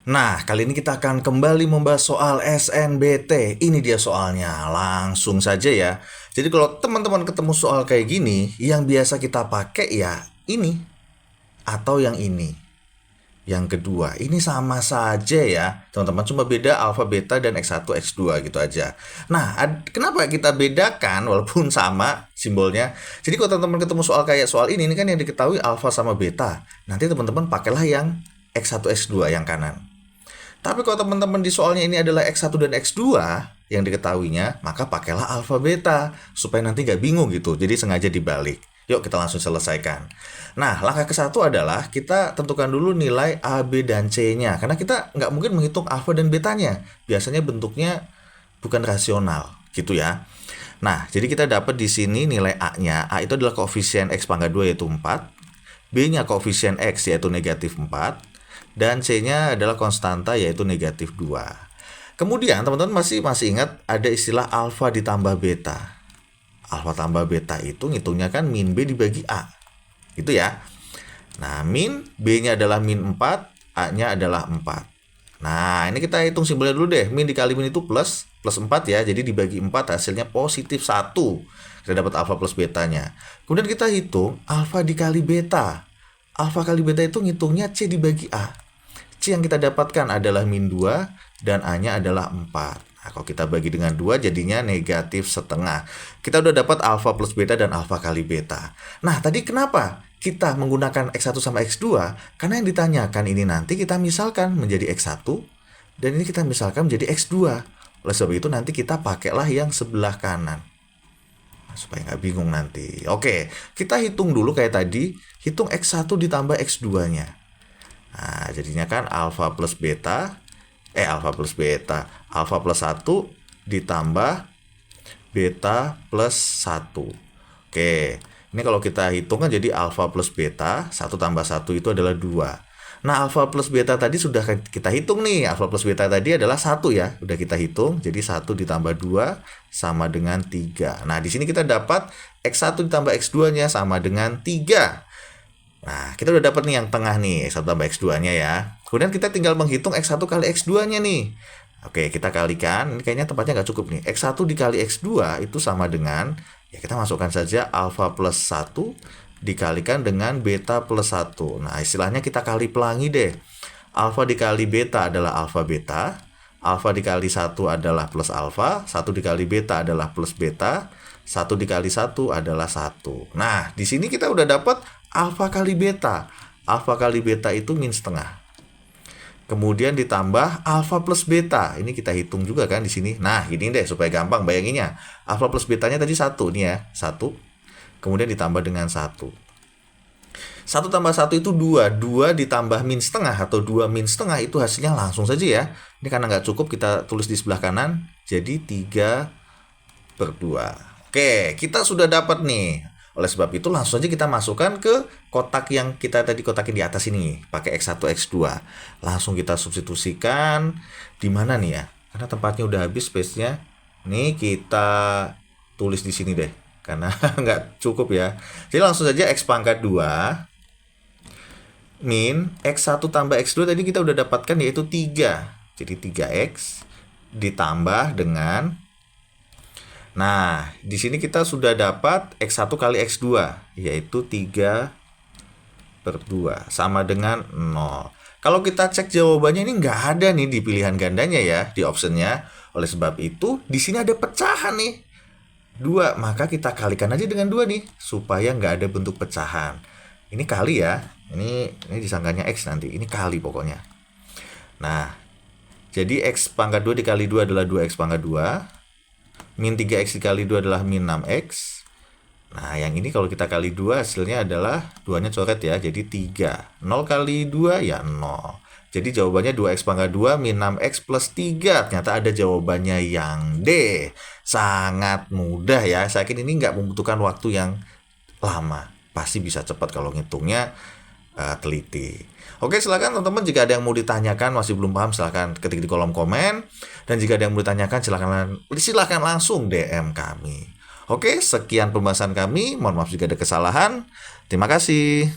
Nah, kali ini kita akan kembali membahas soal SNBT. Ini dia soalnya, langsung saja ya. Jadi kalau teman-teman ketemu soal kayak gini, yang biasa kita pakai ya ini atau yang ini. Yang kedua, ini sama saja ya, teman-teman, cuma beda alfa, beta, dan X1, X2 gitu aja. Nah, kenapa kita bedakan walaupun sama simbolnya? Jadi kalau teman-teman ketemu soal kayak soal ini kan yang diketahui alfa sama beta. Nanti teman-teman pakailah yang X1, X2 yang kanan. Tapi kalau teman-teman di soalnya ini adalah X1 dan X2 yang diketahuinya, maka pakailah alfa beta supaya nanti nggak bingung gitu. Jadi sengaja dibalik. Yuk kita langsung selesaikan. Nah, langkah ke satu adalah kita tentukan dulu nilai A, B, dan C-nya. Karena kita nggak mungkin menghitung alfa dan betanya. Biasanya bentuknya bukan rasional gitu ya. Nah, jadi kita dapat di sini nilai A-nya. A itu adalah koefisien X pangkat 2 yaitu 4. B-nya koefisien X yaitu negatif 4. Dan C-nya adalah konstanta yaitu negatif 2. Kemudian teman-teman masih ingat ada istilah alfa ditambah beta. Alfa tambah beta itu ngitungnya kan min B dibagi A. Gitu ya. Nah, min B-nya adalah min 4, A-nya adalah 4. Nah, ini kita hitung simbolnya dulu deh. Min dikali min itu plus 4 ya. Jadi dibagi 4 hasilnya positif 1. Kita dapat alfa plus betanya. Kemudian kita hitung alfa dikali beta. Alfa kali beta itu ngitungnya C dibagi A. C yang kita dapatkan adalah min 2 dan A-nya adalah 4. Nah, kalau kita bagi dengan 2 jadinya negatif setengah. Kita udah dapat alfa plus beta dan alfa kali beta. Nah, tadi kenapa kita menggunakan X1 sama X2? Karena yang ditanyakan ini nanti kita misalkan menjadi X1 dan ini kita misalkan menjadi X2. Oleh sebab itu nanti kita pakailah yang sebelah kanan. Nah, supaya nggak bingung nanti. Oke, kita hitung dulu kayak tadi. Hitung X1 ditambah X2-nya. Nah, jadinya kan alfa plus beta. Alfa plus 1 ditambah beta plus 1. Oke, ini kalau kita hitung kan jadi alfa plus beta, 1 tambah 1 itu adalah 2. Nah, alfa plus beta tadi sudah kita hitung nih. Alfa plus beta tadi adalah 1 ya. Udah kita hitung, jadi 1 ditambah 2 sama dengan 3. Nah, di sini kita dapat X1 ditambah X2-nya sama dengan 3. Nah, kita udah dapat nih yang tengah nih, X1 tambah X2-nya ya. Kemudian kita tinggal menghitung X1 kali X2-nya nih. Oke, kita kalikan. Ini kayaknya tempatnya nggak cukup nih. X1 dikali X2 itu sama dengan, ya kita masukkan saja alfa plus 1 dikalikan dengan beta plus 1. Nah, istilahnya kita kali pelangi deh. Alfa dikali beta adalah alfa beta. Alfa dikali 1 adalah plus alfa. 1 dikali beta adalah plus beta. 1 dikali 1 adalah 1. Nah, di sini kita udah dapat alfa kali beta. Alfa kali beta itu min setengah. Kemudian ditambah alfa plus beta. Ini kita hitung juga kan di sini. Nah, ini deh supaya gampang bayanginnya. Alfa plus betanya tadi 1 nih ya. 1. Kemudian ditambah dengan 1. 1 tambah 1 itu 2. 2 ditambah min setengah atau 2 min setengah itu hasilnya langsung saja ya. Ini karena nggak cukup kita tulis di sebelah kanan. Jadi 3/2. Oke, kita sudah dapat nih. Oleh sebab itu langsung saja kita masukkan ke kotak yang kita tadi kotakin di atas ini. Pakai X1, X2. Langsung kita substitusikan. Di mana nih ya? Karena tempatnya udah habis space-nya. Nih kita tulis di sini deh. Karena nggak cukup ya. Jadi langsung saja X pangkat 2. Min X1 tambah X2 tadi kita udah dapatkan yaitu 3. Jadi 3X ditambah dengan, nah, di sini kita sudah dapat X1 kali X2, yaitu 3/2, sama dengan 0. Kalau kita cek jawabannya ini nggak ada nih di pilihan gandanya ya, di optionnya. Oleh sebab itu, di sini ada pecahan nih. 2, maka kita kalikan aja dengan 2 nih, supaya nggak ada bentuk pecahan. Ini kali ya, ini disangkanya X nanti, ini kali pokoknya. Nah, jadi X pangkat 2 dikali 2 adalah 2X pangkat 2. Min 3X dikali 2 adalah min 6X. Nah, yang ini kalau kita kali 2 hasilnya adalah 2-nya coret ya, jadi 3. 0 kali 2 ya 0. Jadi jawabannya 2X pangkat 2 min 6X plus 3. Ternyata ada jawabannya yang D. Sangat mudah ya. Saya yakin ini nggak membutuhkan waktu yang lama. Pasti bisa cepat kalau ngitungnya teliti. Oke, silakan teman-teman, jika ada yang mau ditanyakan masih belum paham silakan ketik di kolom komen, dan jika ada yang mau ditanyakan silakan langsung DM kami. Oke, sekian pembahasan kami. Mohon maaf jika ada kesalahan. Terima kasih.